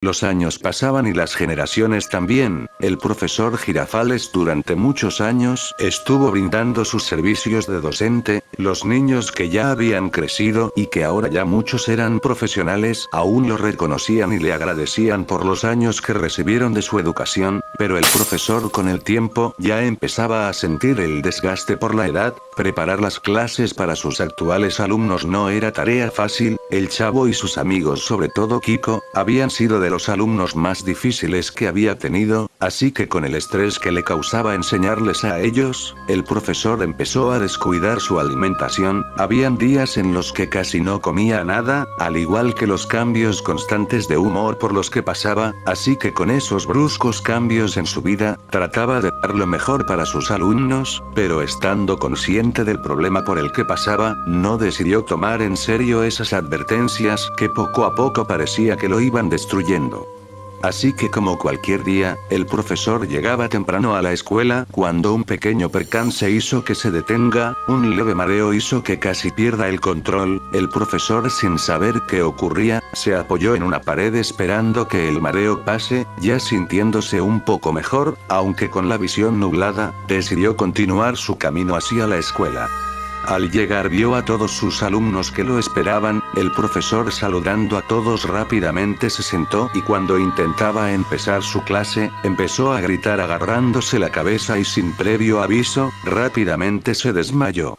Los años pasaban y las generaciones también. El profesor Girafales durante muchos años estuvo brindando sus servicios de docente. Los niños que ya habían crecido y que ahora ya muchos eran profesionales aún lo reconocían y le agradecían por los años que recibieron de su educación, pero el profesor con el tiempo ya empezaba a sentir el desgaste por la edad. Preparar las clases para sus actuales alumnos no era tarea fácil. El chavo y sus amigos, sobre todo Kiko, habían sido de los alumnos más difíciles que había tenido, así que con el estrés que le causaba enseñarles a ellos, el profesor empezó a descuidar su alimentación. Habían días en los que casi no comía nada, al igual que los cambios constantes de humor por los que pasaba, así que con esos bruscos cambios en su vida, trataba de dar lo mejor para sus alumnos, pero estando consciente del problema por el que pasaba, no decidió tomar en serio esas advertencias que poco a poco parecía que lo iban destruyendo. Así que como cualquier día, el profesor llegaba temprano a la escuela. Cuando un pequeño percance hizo que se detenga, un leve mareo hizo que casi pierda el control, el profesor, sin saber qué ocurría, se apoyó en una pared esperando que el mareo pase. Ya sintiéndose un poco mejor, aunque con la visión nublada, decidió continuar su camino hacia la escuela. Al llegar vio a todos sus alumnos que lo esperaban. El profesor, saludando a todos rápidamente, se sentó y cuando intentaba empezar su clase, empezó a gritar agarrándose la cabeza y sin previo aviso, rápidamente se desmayó.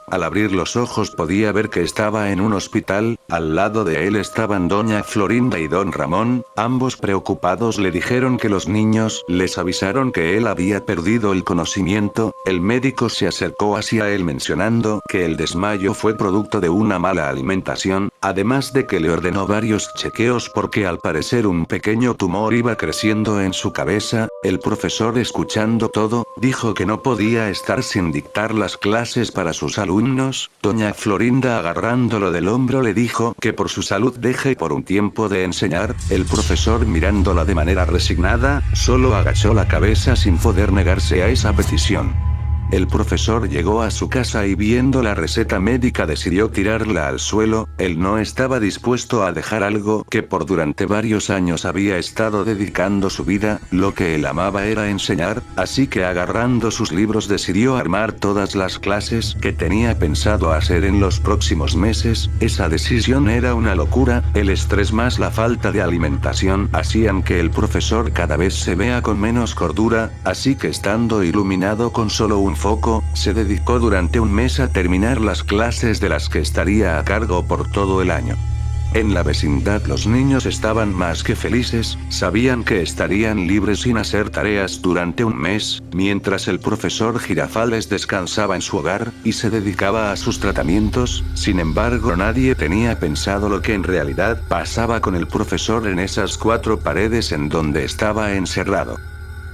Al abrir los ojos podía ver que estaba en un hospital. Al lado de él estaban doña Florinda y don Ramón. Ambos preocupados le dijeron que los niños les avisaron que él había perdido el conocimiento. El médico se acercó hacia él mencionando que el desmayo fue producto de una mala alimentación, además de que le ordenó varios chequeos porque al parecer un pequeño tumor iba creciendo en su cabeza. El profesor, escuchando todo, dijo que no podía estar sin dictar las clases para sus alumnos. Doña Florinda, agarrándolo del hombro, le dijo que por su salud deje por un tiempo de enseñar. El profesor, mirándola de manera resignada, solo agachó la cabeza sin poder negarse a esa petición. El profesor llegó a su casa y viendo la receta médica decidió tirarla al suelo. Él no estaba dispuesto a dejar algo que por durante varios años había estado dedicando su vida. Lo que él amaba era enseñar, así que agarrando sus libros decidió armar todas las clases que tenía pensado hacer en los próximos meses. Esa decisión era una locura. El estrés más la falta de alimentación hacían que el profesor cada vez se vea con menos cordura, así que estando iluminado con solo un foco, se dedicó durante un mes a terminar las clases de las que estaría a cargo por todo el año. En la vecindad los niños estaban más que felices, sabían que estarían libres sin hacer tareas durante un mes, mientras el profesor Girafales descansaba en su hogar, y se dedicaba a sus tratamientos. Sin embargo, nadie tenía pensado lo que en realidad pasaba con el profesor en esas 4 paredes en donde estaba encerrado.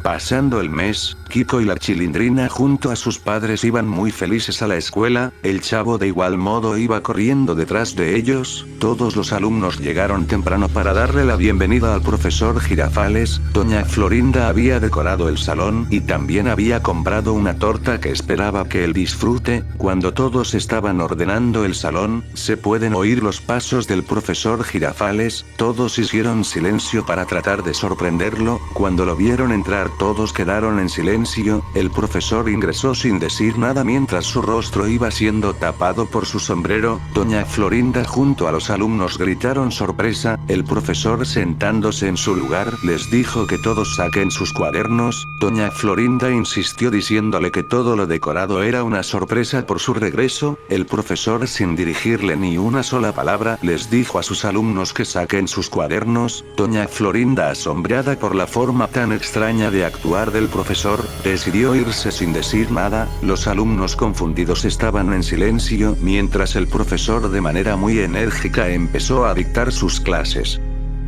Pasando el mes, Kiko y la Chilindrina junto a sus padres iban muy felices a la escuela. El chavo de igual modo iba corriendo detrás de ellos. Todos los alumnos llegaron temprano para darle la bienvenida al profesor Girafales. Doña Florinda había decorado el salón y también había comprado una torta que esperaba que él disfrute. Cuando todos estaban ordenando el salón, se pueden oír los pasos del profesor Girafales. Todos hicieron silencio para tratar de sorprenderlo. Cuando lo vieron entrar, todos quedaron en silencio. El profesor ingresó sin decir nada mientras su rostro iba siendo tapado por su sombrero. Doña Florinda junto a los alumnos gritaron sorpresa. El profesor, sentándose en su lugar, les dijo que todos saquen sus cuadernos. Doña Florinda insistió diciéndole que todo lo decorado era una sorpresa por su regreso. El profesor, sin dirigirle ni una sola palabra, les dijo a sus alumnos que saquen sus cuadernos. Doña Florinda, asombrada por la forma tan extraña de actuar del profesor, decidió irse sin decir nada. Los alumnos confundidos estaban en silencio, mientras el profesor de manera muy enérgica empezó a dictar sus clases.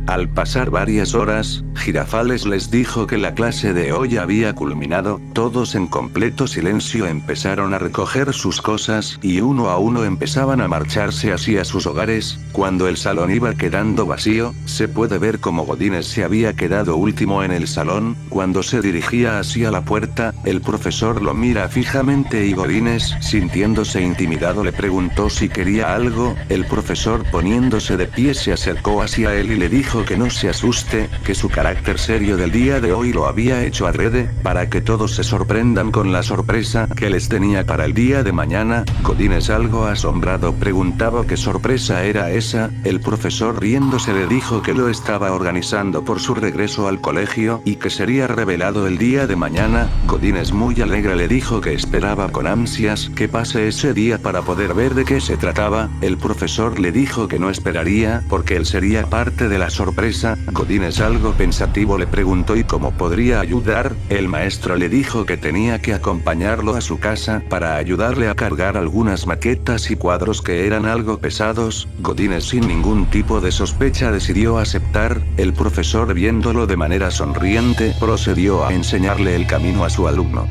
Al pasar varias horas, Girafales les dijo que la clase de hoy había culminado. Todos en completo silencio empezaron a recoger sus cosas y uno a uno empezaban a marcharse hacia sus hogares. Cuando el salón iba quedando vacío, se puede ver cómo Godínez se había quedado último en el salón. Cuando se dirigía hacia la puerta, el profesor lo mira fijamente y Godínez, sintiéndose intimidado, le preguntó si quería algo. El profesor, poniéndose de pie, se acercó hacia él y le dijo dijo que no se asuste, que su carácter serio del día de hoy lo había hecho adrede, para que todos se sorprendan con la sorpresa que les tenía para el día de mañana. Godínez, algo asombrado, preguntaba qué sorpresa era esa. El profesor, riéndose, le dijo que lo estaba organizando por su regreso al colegio y que sería revelado el día de mañana. Godínez, muy alegre, le dijo que esperaba con ansias que pase ese día para poder ver de qué se trataba. El profesor le dijo que no esperaría porque él sería parte de la sorpresa. Godínez, algo pensativo, le preguntó ¿y cómo podría ayudar? El maestro le dijo que tenía que acompañarlo a su casa para ayudarle a cargar algunas maquetas y cuadros que eran algo pesados. Godínez, sin ningún tipo de sospecha, decidió aceptar. El profesor, viéndolo de manera sonriente, procedió a enseñarle el camino a su alumno.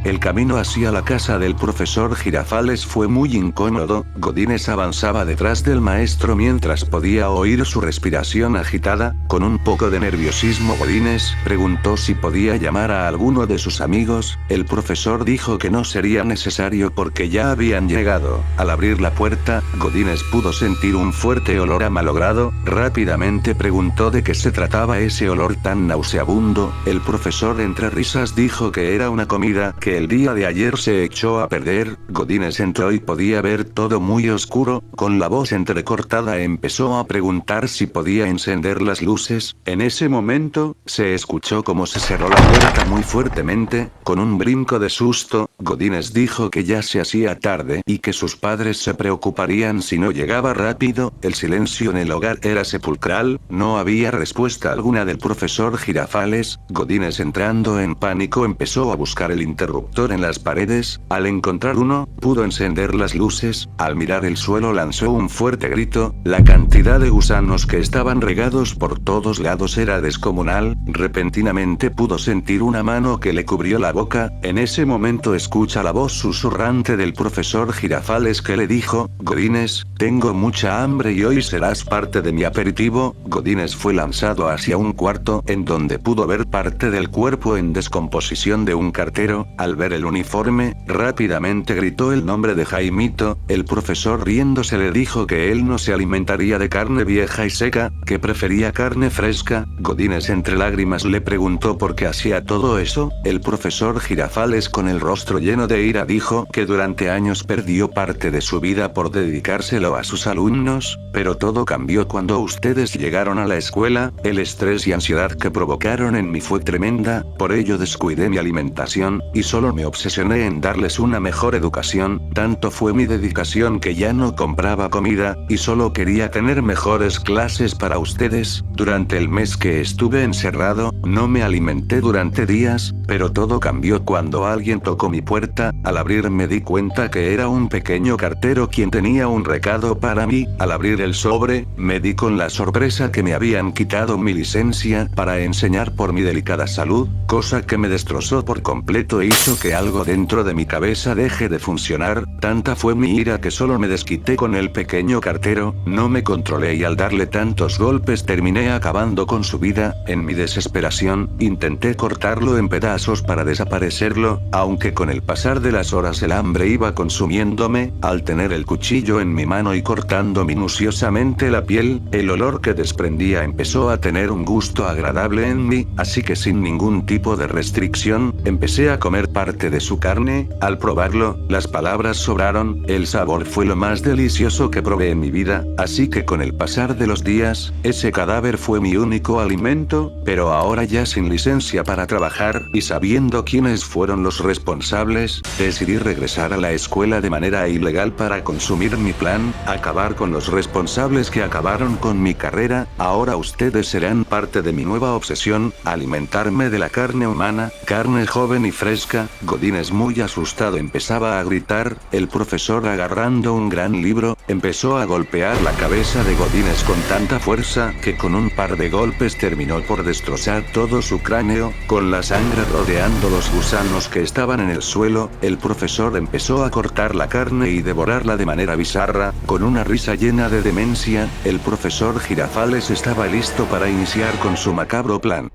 El camino hacia la casa del profesor Girafales fue muy incómodo. Godínez avanzaba detrás del maestro mientras podía oír su respiración agitada. Con un poco de nerviosismo, Godínez preguntó si podía llamar a alguno de sus amigos. El profesor dijo que no sería necesario porque ya habían llegado. Al abrir la puerta, Godínez pudo sentir un fuerte olor a malogrado. Rápidamente preguntó de qué se trataba ese olor tan nauseabundo. El profesor, entre risas, dijo que era una comida que el día de ayer se echó a perder. Godínez entró y podía ver todo muy oscuro. Con la voz entrecortada empezó a preguntar si podía encender las luces. En ese momento, se escuchó como se cerró la puerta muy fuertemente. Con un brinco de susto, Godínez dijo que ya se hacía tarde y que sus padres se preocuparían si no llegaba rápido. El silencio en el hogar era sepulcral. No había respuesta alguna del profesor Girafales. Godínez, entrando en pánico, empezó a buscar el interruptor en las paredes. Al encontrar uno, pudo encender las luces. Al mirar el suelo, lanzó un fuerte grito. La cantidad de gusanos que estaban regados por todos lados era descomunal. Repentinamente pudo sentir una mano que le cubrió la boca. En ese momento escucha la voz susurrante del profesor Girafales que le dijo: Godínez, tengo mucha hambre y hoy serás parte de mi aperitivo. Godínez fue lanzado hacia un cuarto en donde pudo ver parte del cuerpo en descomposición de un cartero. Al ver el uniforme, rápidamente gritó el nombre de Jaimito. El profesor, riéndose, le dijo que él no se alimentaría de carne vieja y seca, que prefería carne fresca. Godínez, entre lágrimas, le preguntó por qué hacía todo eso. El profesor Girafales, con el rostro lleno de ira, dijo que durante años perdió parte de su vida por dedicárselo a sus alumnos, pero todo cambió cuando ustedes llegaron a la escuela. El estrés y ansiedad que provocaron en mí fue tremenda, por ello descuidé mi alimentación y solo me obsesioné en darles una mejor educación. Tanto fue mi dedicación que ya no compraba comida, y solo quería tener mejores clases para ustedes. Durante el mes que estuve encerrado, no me alimenté durante días, pero todo cambió cuando alguien tocó mi puerta. Al abrir me di cuenta que era un pequeño cartero quien tenía un recado para mí. Al abrir el sobre, me di con la sorpresa que me habían quitado mi licencia para enseñar por mi delicada salud, cosa que me destrozó por completo e hizo que algo dentro de mi cabeza deje de funcionar. Tanta fue mi ira que solo me desquité con el pequeño cartero. No me controlé y al darle tantos golpes terminé acabando con su vida. En mi desesperación, intenté cortarlo en pedazos para desaparecerlo, aunque con el pasar de las horas el hambre iba consumiéndome. Al tener el cuchillo en mi mano y cortando minuciosamente la piel, el olor que desprendía empezó a tener un gusto agradable en mí, así que sin ningún tipo de restricción, empecé a comer parte de su carne. Al probarlo, las palabras sobraron. El sabor fue lo más delicioso que probé en mi vida, así que con el pasar de los días, ese cadáver fue mi único alimento. Pero ahora, ya sin licencia para trabajar y sabiendo quiénes fueron los responsables, decidí regresar a la escuela de manera ilegal para consumir mi plan, acabar con los responsables que acabaron con mi carrera. Ahora ustedes serán parte de mi nueva obsesión, alimentarme de la carne humana, carne joven y fresca. Godínez, muy asustado, empezaba a gritar. El profesor, agarrando un gran libro, empezó a golpear la cabeza de Godínez con tanta fuerza que con un par de golpes terminó por destrozar todo su cráneo, con la sangre rodeando los gusanos que estaban en el suelo. El profesor empezó a cortar la carne y devorarla de manera bizarra, con una risa llena de demencia. El profesor Girafales estaba listo para iniciar con su macabro plan.